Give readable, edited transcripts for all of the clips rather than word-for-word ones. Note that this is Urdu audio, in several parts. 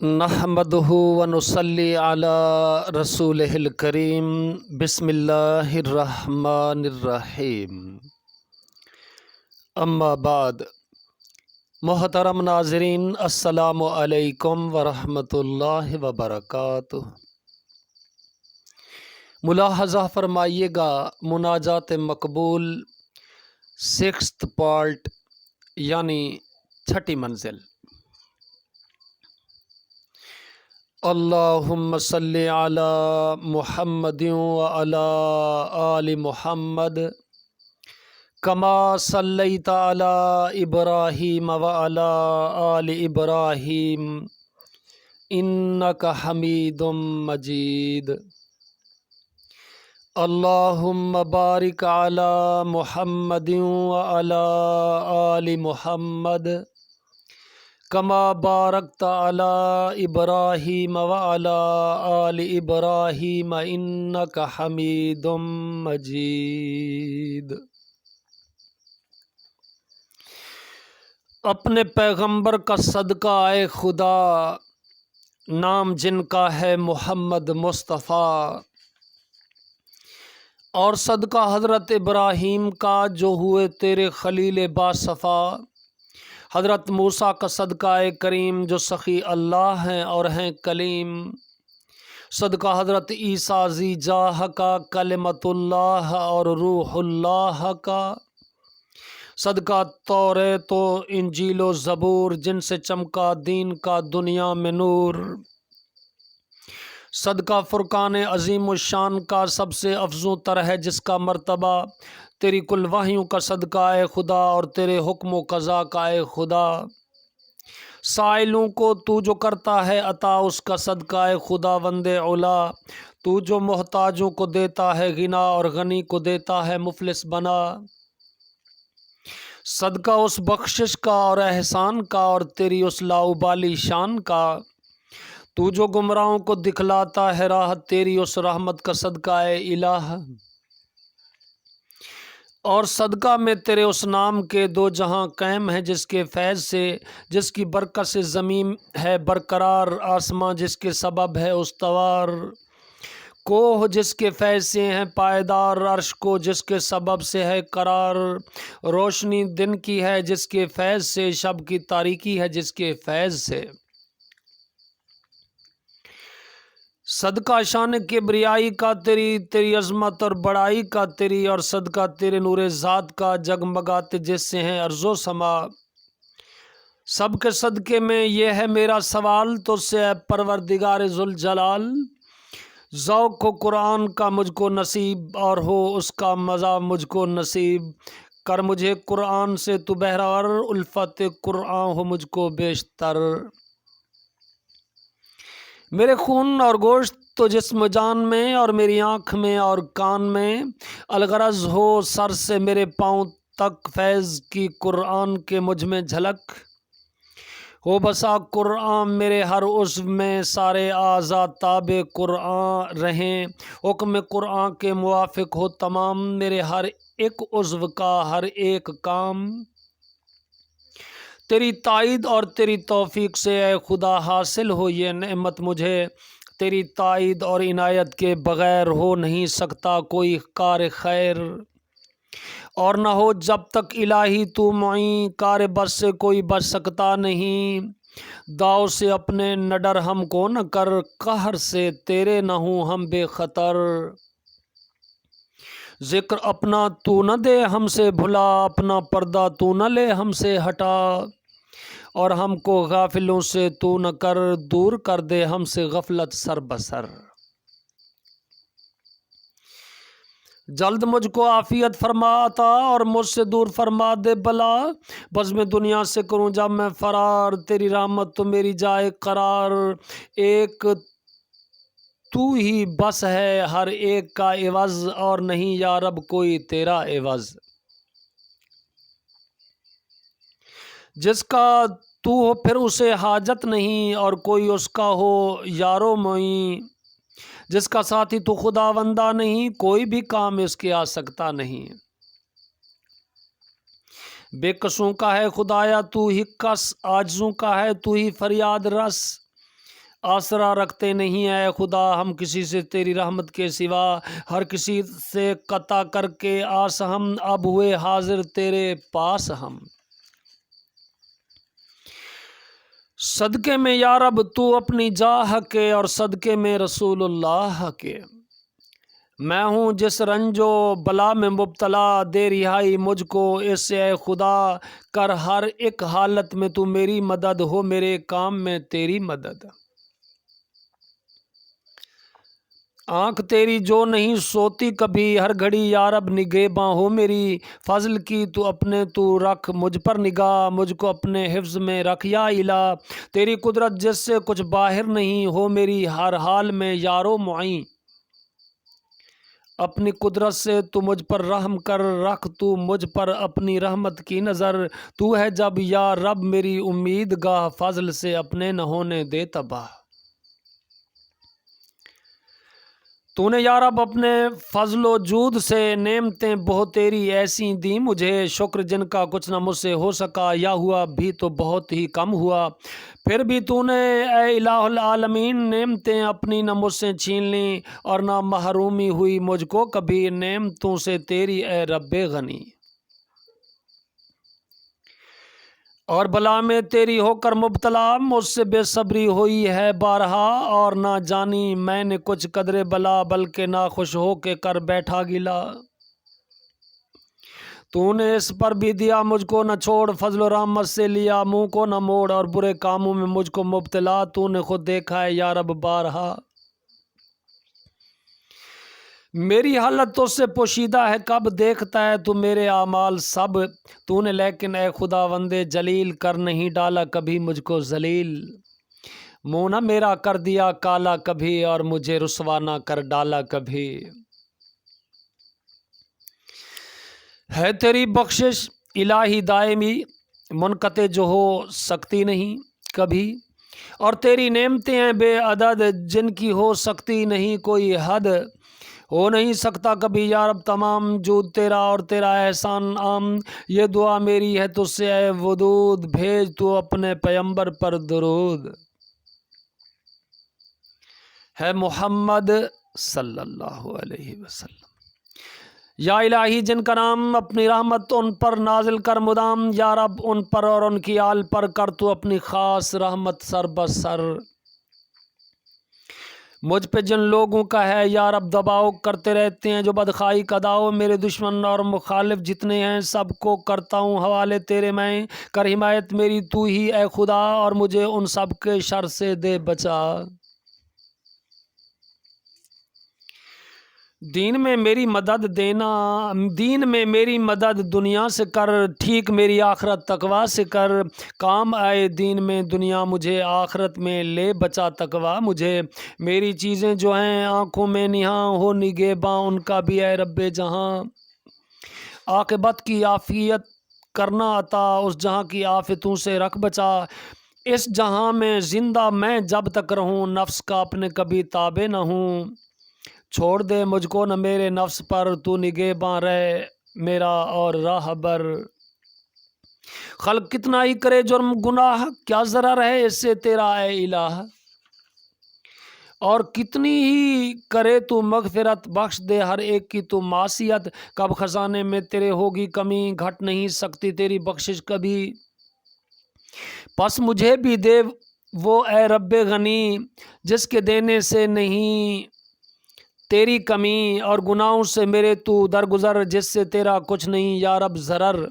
نحمدہ ونصلی علی رسولہ الکریم بسم اللہ الرحمن الرحیم اما بعد محترم ناظرین السلام علیکم ورحمۃ اللہ وبرکاتہ۔ ملاحظہ فرمائیے گا مناجات مقبول سکسٹھ پارٹ یعنی چھٹی منزل۔ اللہم صلی علی محمد وعلی آل محمد کما صلیت علی ابراہیم وعلی آل ابراہیم انک حمید مجید۔ اللہم بارک علی محمد وعلی آل محمد کما بارکت علی ابراہیم وعلی آل ابراہیم انک حمید مجید۔ اپنے پیغمبر کا صدقہ اے خدا، نام جن کا ہے محمد مصطفیٰ، اور صدقہ حضرت ابراہیم کا جو ہوئے تیرے خلیل باصفا، حضرت موسیٰ کا صدقہ کریم جو سخی اللہ ہیں اور ہیں کلیم، صدقہ حضرت عیسیٰ ذی جاہ کا کلمۃ اللہ اور روح اللہ کا، صدقہ توریت و انجیل و زبور جن سے چمکا دین کا دنیا میں نور، صدقہ فرقان عظیم الشان کا سب سے افضوں تر ہے جس کا مرتبہ، تیری کل وحیوں کا صدقہ اے خدا اور تیرے حکم و قضا کا اے خدا، سائلوں کو تو جو کرتا ہے عطا اس کا صدقہ اے خدا وند علا، تو جو محتاجوں کو دیتا ہے غنا اور غنی کو دیتا ہے مفلس بنا، صدقہ اس بخشش کا اور احسان کا اور تیری اس لاؤبالی شان کا، تو جو گمراہوں کو دکھلاتا ہے راہ، تیری اس رحمت کا صدقہ اے الہ، اور صدقہ میں تیرے اس نام کے دو جہاں قائم ہیں جس کے فیض سے، جس کی برکت سے زمین ہے برقرار، آسماں جس کے سبب ہے استوار، کوہ جس کے فیض سے ہیں پائیدار، عرش کو جس کے سبب سے ہے قرار، روشنی دن کی ہے جس کے فیض سے، شب کی تاریکی ہے جس کے فیض سے، صدقہ شان کبریائی کا تیری عظمت اور بڑائی کا تیری، اور صدقہ تیرے نور ذات کا جگمگاتے جس سے ہیں ارض و سما، سب کے صدقے میں یہ ہے میرا سوال تجھ سے اے پروردگار ذوالجلال، ذوق ہو قرآن کا مجھ کو نصیب اور ہو اس کا مزہ مجھ کو نصیب، کر مجھے قرآن سے تو بہرور، الفت قرآن ہو مجھ کو بیشتر، میرے خون اور گوشت تو جسم جان میں اور میری آنکھ میں اور کان میں، الغرض ہو سر سے میرے پاؤں تک فیض کی قرآن کے مجھ میں جھلک، ہو بسا قرآن میرے ہر عضو میں، سارے اعضاء تابع قرآن رہیں، حکم قرآن کے موافق ہو تمام میرے ہر ایک عضو کا ہر ایک کام، تیری تائید اور تیری توفیق سے اے خدا حاصل ہو یہ نعمت مجھے، تیری تائید اور عنایت کے بغیر ہو نہیں سکتا کوئی کار خیر، اور نہ ہو جب تک الہی تو معین، کار بس سے کوئی بچ سکتا نہیں، داؤ سے اپنے نہ ڈر ہم کو نہ کر، قہر سے تیرے نہ ہوں ہم بے خطر، ذکر اپنا تو نہ دے ہم سے بھلا، اپنا پردہ تو نہ لے ہم سے ہٹا، اور ہم کو غافلوں سے تو نہ کر دور کر دے ہم سے غفلت سر بسر، جلد مجھ کو عافیت فرما عطا اور مجھ سے دور فرما دے بلا، بزم دنیا سے کروں جب میں فرار، تیری رحمت تو میری جائے قرار، ایک تو ہی بس ہے ہر ایک کا عوض، اور نہیں یا رب کوئی تیرا عوض، جس کا تو ہو پھر اسے حاجت نہیں، اور کوئی اس کا ہو یارو معین، جس کا ساتھی تو خدا بندہ نہیں، کوئی بھی کام اس کے آ سکتا نہیں، بے کسوں کا ہے خدایا تو ہی کس، عاجزوں کا ہے تو ہی فریاد رس، آسرا رکھتے نہیں اے خدا ہم کسی سے تیری رحمت کے سوا، ہر کسی سے قطع کر کے آس ہم، اب ہوئے حاضر تیرے پاس ہم۔ صدقے میں یا رب تو اپنی جاہ کے، اور صدقے میں رسول اللہ کے، میں ہوں جس رنج و بلا میں مبتلا، دے رہائی مجھ کو اس سے اے خدا، کر ہر ایک حالت میں تو میری مدد، ہو میرے کام میں تیری مدد۔ آنکھ تیری جو نہیں سوتی کبھی، ہر گھڑی یا رب نگہباں ہو میری، فضل کی تو اپنے تو رکھ مجھ پر نگاہ، مجھ کو اپنے حفظ میں رکھ یا الہ، تیری قدرت جس سے کچھ باہر نہیں، ہو میری ہر حال میں یار و معین، اپنی قدرت سے تو مجھ پر رحم کر، رکھ تو مجھ پر اپنی رحمت کی نظر، تو ہے جب یا رب میری امید گاہ، فضل سے اپنے نہ ہونے دے تباہ۔ تو نے یا رب اپنے فضل و جود سے نعمتیں بہت تیری ایسی دی مجھے، شکر جن کا کچھ نہ مجھ سے ہو سکا، یا ہوا بھی تو بہت ہی کم ہوا، پھر بھی تو نے اے الہ العالمین نعمتیں اپنی نہ مجھ سے چھین لیں، اور نہ محرومی ہوئی مجھ کو کبھی نعمتوں سے تیری اے رب غنی۔ اور بلا میں تیری ہو کر مبتلا، مجھ سے بے صبری ہوئی ہے بارہا، اور نہ جانی میں نے کچھ قدر بلا، بلکہ ناخوش ہو کے کر بیٹھا گلا، تو نے اس پر بھی دیا مجھ کو نہ چھوڑ، فضل و رحمت سے لیا منہ کو نہ موڑ، اور برے کاموں میں مجھ کو مبتلا تو نے خود دیکھا ہے یا رب بارہا، میری حالت تو سے پوشیدہ ہے کب، دیکھتا ہے تو میرے اعمال سب، تو نے لیکن اے خداوند جلیل کر نہیں ڈالا کبھی مجھ کو ذلیل، منہ نہ میرا کر دیا کالا کبھی، اور مجھے رسوا نہ کر ڈالا کبھی۔ ہے تیری بخشش الہی دائمی، منقطع جو ہو سکتی نہیں کبھی، اور تیری نعمتیں ہیں بے عدد، جن کی ہو سکتی نہیں کوئی حد، ہو نہیں سکتا کبھی یا رب تمام جود تیرا، اور تیرا احسان عام، یہ دعا میری ہے تجھ سے اے ودود، بھیج تو اپنے پیمبر پر درود، ہے محمد صلی اللہ علیہ وسلم۔ یا الہی جن کا نام اپنی رحمت ان پر نازل کر مدام، یا رب ان پر اور ان کی آل پر کر تو اپنی خاص رحمت سر بسر، مجھ پہ جن لوگوں کا ہے یا رب دباؤ کرتے رہتے ہیں جو بدخواہی کا داؤ، میرے دشمن اور مخالف جتنے ہیں سب کو کرتا ہوں حوالے تیرے میں، کر حمایت میری تو ہی اے خدا، اور مجھے ان سب کے شر سے دے بچا۔ دین میں میری مدد دینا، دین میں میری مدد دنیا سے کر، ٹھیک میری آخرت تقویٰ سے کر، کام آئے دین میں دنیا مجھے، آخرت میں لے بچا تقویٰ مجھے، میری چیزیں جو ہیں آنکھوں میں نہاں، ہو نگہباں ان کا بھی اے رب جہاں، عاقبت کی عافیت کرنا عطا، اس جہاں کی آفتوں سے رکھ بچا، اس جہاں میں زندہ میں جب تک رہوں، نفس کا اپنے کبھی تابع نہ ہوں، چھوڑ دے مجھ کو نہ میرے نفس پر، تو نگہباں رہے میرا اور راہ بر، خلق کتنا ہی کرے جرم گناہ، کیا ضرر ہے اس سے تیرا اے الہ، اور کتنی ہی کرے تو مغفرت، بخش دے ہر ایک کی تو معصیت، کب خزانے میں تیرے ہوگی کمی، گھٹ نہیں سکتی تیری بخشش کبھی، پس مجھے بھی دے وہ اے رب غنی، جس کے دینے سے نہیں تیری کمی، اور گناہوں سے میرے تو درگزر، جس سے تیرا کچھ نہیں یا رب ضرر،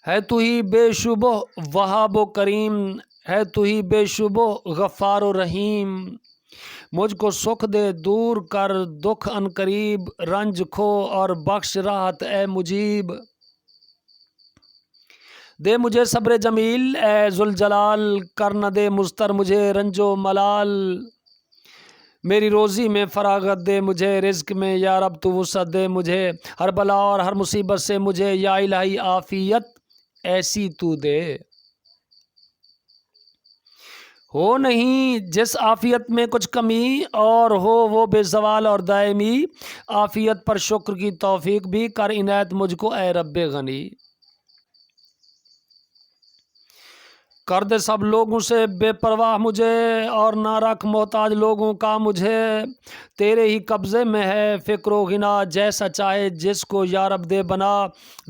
ہے تو ہی بے شبہ وہاب و کریم، ہے تو ہی بے شبہ غفار و رحیم، مجھ کو سکھ دے دور کر دکھ ان قریب، رنج کھو اور بخش راحت اے مجیب، دے مجھے صبر جمیل اے ذوالجلال، کر نہ دے مضطر مجھے رنج و ملال، میری روزی میں فراغت دے مجھے، رزق میں یا رب تو وسعت دے مجھے، ہر بلا اور ہر مصیبت سے مجھے یا الہی عافیت ایسی تو دے، ہو نہیں جس عافیت میں کچھ کمی، اور ہو وہ بے زوال اور دائمی، عافیت پر شکر کی توفیق بھی کر عنایت مجھ کو اے رب غنی۔ کر دے سب لوگوں سے بے پرواہ مجھے، اور نہ رکھ محتاج لوگوں کا مجھے۔ تیرے ہی قبضے میں ہے فکر و غنا، جیسا چاہے جس کو یا رب دے بنا۔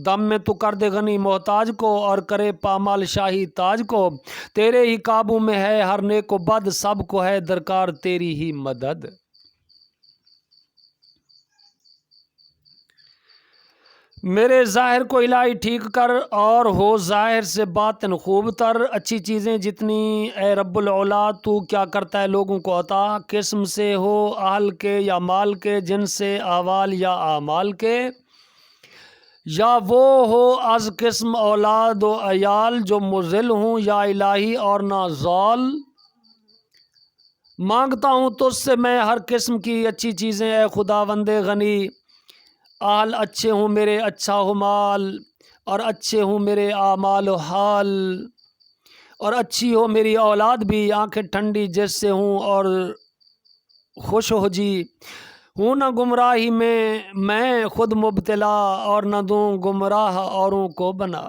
دم میں تو کر دے غنی محتاج کو، اور کرے پامال شاہی تاج کو۔ تیرے ہی قابو میں ہے ہر نیک و بد، سب کو ہے درکار تیری ہی مدد۔ میرے ظاہر کو الہی ٹھیک کر، اور ہو ظاہر سے باطن خوب تر۔ اچھی چیزیں جتنی اے رب العلا، تو کیا کرتا ہے لوگوں کو عطا۔ قسم سے ہو اہل کے یا مال کے، جن سے احوال یا اعمال کے، یا وہ ہو از قسم اولاد و عیال، جو مذل ہوں یا الہی اور نہ زال۔ مانگتا ہوں تجھ سے میں ہر قسم کی اچھی چیزیں اے خداوند غنی۔ اہل اچھے ہوں میرے اچھا ہو مال، اور اچھے ہوں میرے اعمال و حال، اور اچھی ہو میری اولاد بھی، آنکھیں ٹھنڈی جس سے ہوں اور خوش ہو جی۔ ہوں نہ گمراہی میں خود مبتلا، اور نہ دوں گمراہ اوروں کو بنا۔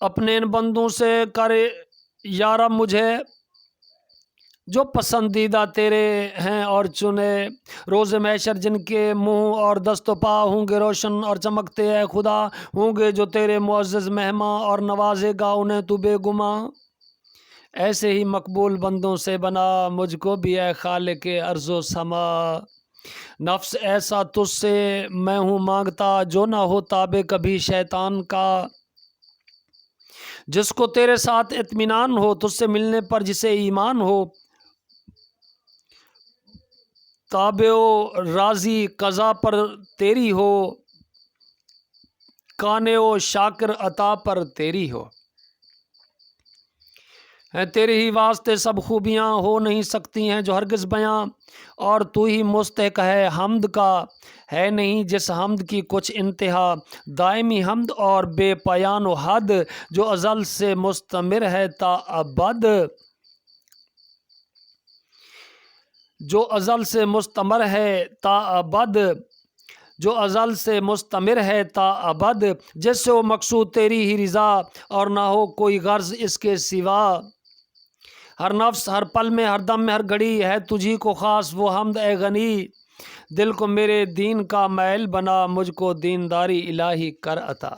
اپنے ان بندوں سے کر یا رب مجھے، جو پسندیدہ تیرے ہیں اور چنے۔ روز محشر جن کے منہ اور دست و پا ہوں گے روشن اور چمکتے، اے خدا ہوں گے جو تیرے معزز مہمان، اور نوازے گا انہیں تو بے گماں۔ ایسے ہی مقبول بندوں سے بنا مجھ کو بھی اے خالق ارض و سما۔ نفس ایسا تجھ سے میں ہوں مانگتا، جو نہ ہو تابع کبھی شیطان کا۔ جس کو تیرے ساتھ اطمینان ہو، تجھ سے ملنے پر جسے ایمان ہو، تابع و راضی قضا پر تیری ہو، قانع و شاکر عطا پر تیری ہو۔ ہے تیرے ہی واسطے سب خوبیاں، ہو نہیں سکتی ہیں جو ہرگز بیاں، اور تو ہی مستحق ہے حمد کا، ہے نہیں جس حمد کی کچھ انتہا۔ دائمی حمد اور بے پایان و حد، جو ازل سے مستمر ہے تا ابد۔ جو ازل سے مستمر ہے تا ابد، جو ازل سے مستمر ہے تا ابد، جس سے وہ مقصود تیری ہی رضا، اور نہ ہو کوئی غرض اس کے سوا۔ ہر نفس ہر پل میں ہر دم میں ہر گھڑی ہے تجھی کو خاص وہ حمد اے غنی۔ دل کو میرے دین کا میل بنا، مجھ کو دینداری الہی کر عطا۔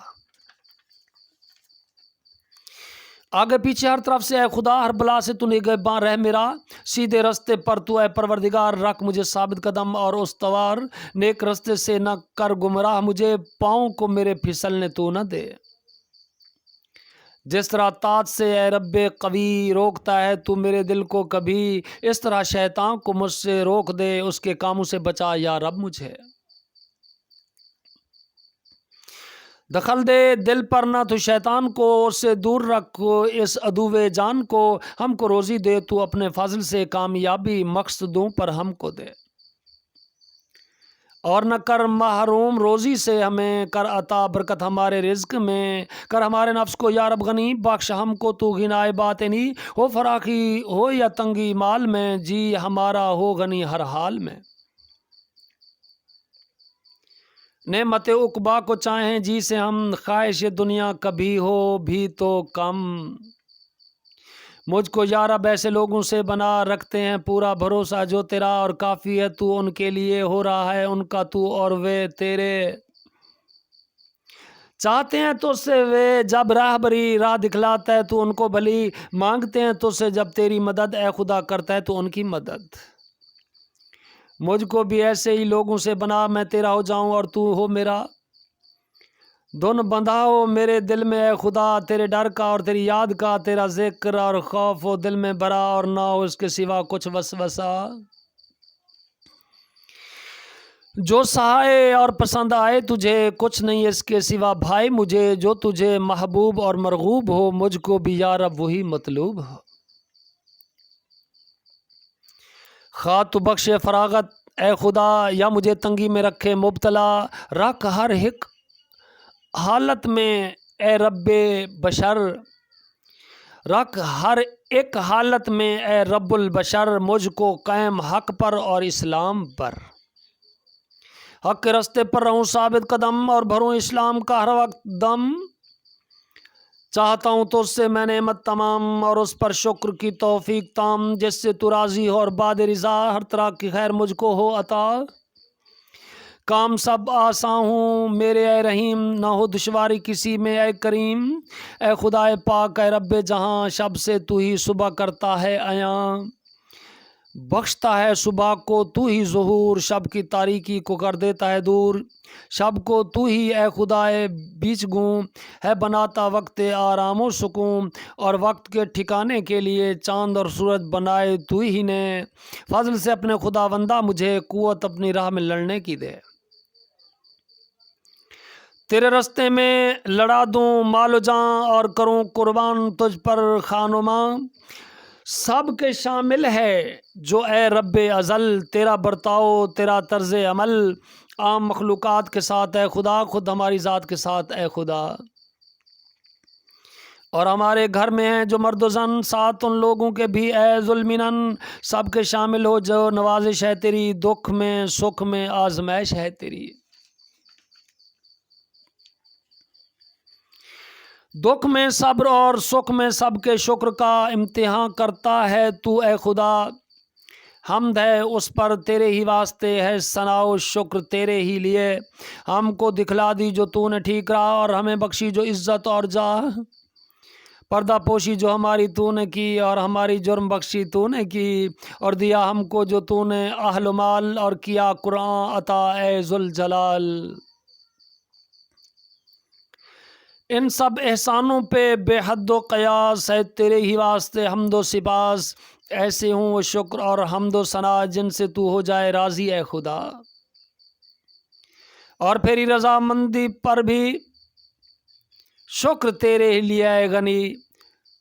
آگے پیچھے ہر طرف سے اے خدا، ہر بلا سے تو نگہباں رہ میرا۔ سیدھے رستے پر تو اے پروردگار، رکھ مجھے ثابت قدم اور استوار۔ نیک رستے سے نہ کر گمراہ مجھے، پاؤں کو میرے پھسلنے تو نہ دے۔ جس طرح طاعت سے اے رب قوی روکتا ہے تو میرے دل کو کبھی، اس طرح شیطان کو مجھ سے روک دے، اس کے کاموں سے بچا یا رب مجھے۔ دخل دے دل پر نہ تو شیطان کو، اس سے دور رکھ اس عدو جان کو۔ ہم کو روزی دے تو اپنے فضل سے، کامیابی مقصدوں پر ہم کو دے۔ اور نہ کر محروم روزی سے ہمیں، کر عطا برکت ہمارے رزق میں۔ کر ہمارے نفس کو یا رب غنی، بخش ہم کو تو غنائے باطنی۔ ہو فراخی ہو یا تنگی مال میں، جی ہمارا ہو غنی ہر حال میں۔ نعمت عقبا کو چاہیں جی سے ہم، خواہش دنیا کبھی ہو بھی تو کم۔ مجھ کو یا رب ایسے لوگوں سے بنا، رکھتے ہیں پورا بھروسہ جو تیرا، اور کافی ہے تو ان کے لیے، ہو رہا ہے ان کا تو اور وہ تیرے۔ چاہتے ہیں تو سے وہ جب راہبری راہ دکھلاتا ہے تو ان کو بھلی، مانگتے ہیں تو سے جب تیری مدد اے خدا کرتا ہے تو ان کی مدد۔ مجھ کو بھی ایسے ہی لوگوں سے بنا، میں تیرا ہو جاؤں اور تو ہو میرا۔ دن بندھا ہو میرے دل میں اے خدا، تیرے ڈر کا اور تیری یاد کا، تیرا ذکر اور خوف ہو دل میں بھرا، اور نہ ہو اس کے سوا کچھ وسوسہ۔ جو سہائے اور پسند آئے تجھے، کچھ نہیں اس کے سوا بھائی مجھے۔ جو تجھے محبوب اور مرغوب ہو، مجھ کو بھی یا رب وہی مطلوب ہو۔ خواہ تو بخشے فراغت اے خدا، یا مجھے تنگی میں رکھے مبتلا۔ رکھ ہر ایک حالت میں اے رب بشر، رکھ ہر ایک حالت میں اے رب البشر، مجھ کو قائم حق پر اور اسلام پر۔ حق کے رستے پر رہوں ثابت قدم، اور بھروں اسلام کا ہر وقت دم۔ چاہتا ہوں تو اس سے میں نعمت تمام اور اس پر شکر کی توفیق تام، جس سے تو راضی ہو اور بعد رضا ہر طرح کی خیر مجھ کو ہو عطا۔ کام سب آساں ہوں میرے اے رحیم، نہ ہو دشواری کسی میں اے کریم۔ اے خدائے پاک اے رب جہاں، شب سے تو ہی صبح کرتا ہے عیاں، بخشتا ہے صبح کو تو ہی ظہور، شب کی تاریکی کو کر دیتا ہے دور۔ شب کو تو ہی اے خدائے بیچ گوں، ہے بناتا وقت آرام و سکون، اور وقت کے ٹھکانے کے لیے چاند اور سورج بنائے تو ہی نے۔ فضل سے اپنے خدا بندہ مجھے قوت اپنی راہ میں لڑنے کی دے۔ تیرے رستے میں لڑا دوں مال و جاں، اور کروں قربان تجھ پر خان و ماں۔ سب کے شامل ہے جو اے رب ازل، تیرا برتاؤ تیرا طرز عمل، عام مخلوقات کے ساتھ اے خدا، خود ہماری ذات کے ساتھ اے خدا۔ اور ہمارے گھر میں ہیں جو مرد و زن، ساتھ ان لوگوں کے بھی اے ذوالمنن، سب کے شامل ہو جو نوازش ہے تیری، دکھ میں سکھ میں آزمائش ہے تیری۔ دکھ میں صبر اور سکھ میں سب کے شکر کا امتحان کرتا ہے تو اے خدا۔ حمد ہے اس پر تیرے ہی واسطے، ہے ثنا و شکر تیرے ہی لیے۔ ہم کو دکھلا دی جو تو نے ٹھیک راہ، اور ہمیں بخشی جو عزت اور جاہ۔ پردہ پوشی جو ہماری تو نے کی، اور ہماری جرم بخشی تو نے کی، اور دیا ہم کو جو تو نے اہل و مال، اور کیا قرآن عطا اے ذوالجلال۔ ان سب احسانوں پہ بے حد و قیاس ہے تیرے ہی واسطے حمد و سپاس، ایسے ہوں وہ شکر اور حمد و ثنا جن سے تو ہو جائے راضی اے خدا۔ اور پھر رضامندی پر بھی شکر تیرے ہی لیے اے غنی،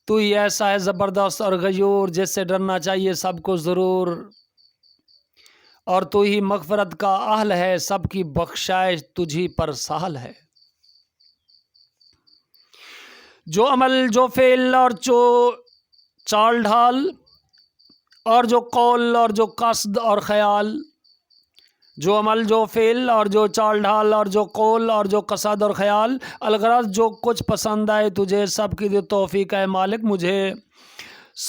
تو ہی ایسا ہے زبردست اور غیور، جس سے ڈرنا چاہیے سب کو ضرور، اور تو ہی مغفرت کا اہل ہے، سب کی بخشائش تجھی پر سہل ہے۔ جو عمل جو فعل اور جو چال ڈھال، اور جو قول اور جو قصد اور خیال، جو عمل جو فعل اور جو چال ڈھال اور جو قول اور جو قصد اور خیال، الغرض جو کچھ پسند آئے تجھے، سب کی دے توفیق ہے مالک مجھے۔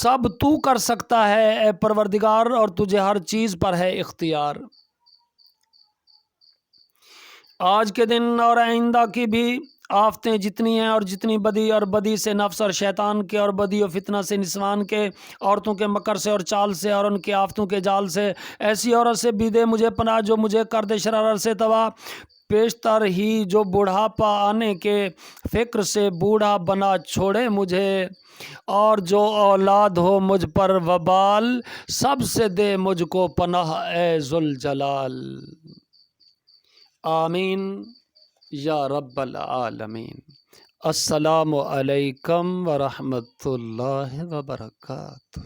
سب تو کر سکتا ہے اے پروردگار، اور تجھے ہر چیز پر ہے اختیار۔ آج کے دن اور آئندہ کی بھی آفتیں جتنی ہیں، اور جتنی بدی اور بدی سے نفس اور شیطان کے، اور بدی و فتنہ سے نسوان کے، عورتوں کے مکر سے اور چال سے، اور ان کے آفتوں کے جال سے، ایسی عورت سے بھی دے مجھے پناہ جو مجھے کر دے شرارت سے تباہ۔ پیشتر ہی جو بڑھاپا آنے کے فکر سے بوڑھا بنا چھوڑے مجھے، اور جو اولاد ہو مجھ پر وبال، سب سے دے مجھ کو پناہ اے ذوالجلال۔ آمین یا رب العالمین۔ السلام علیکم ورحمۃ اللہ وبرکاتہ۔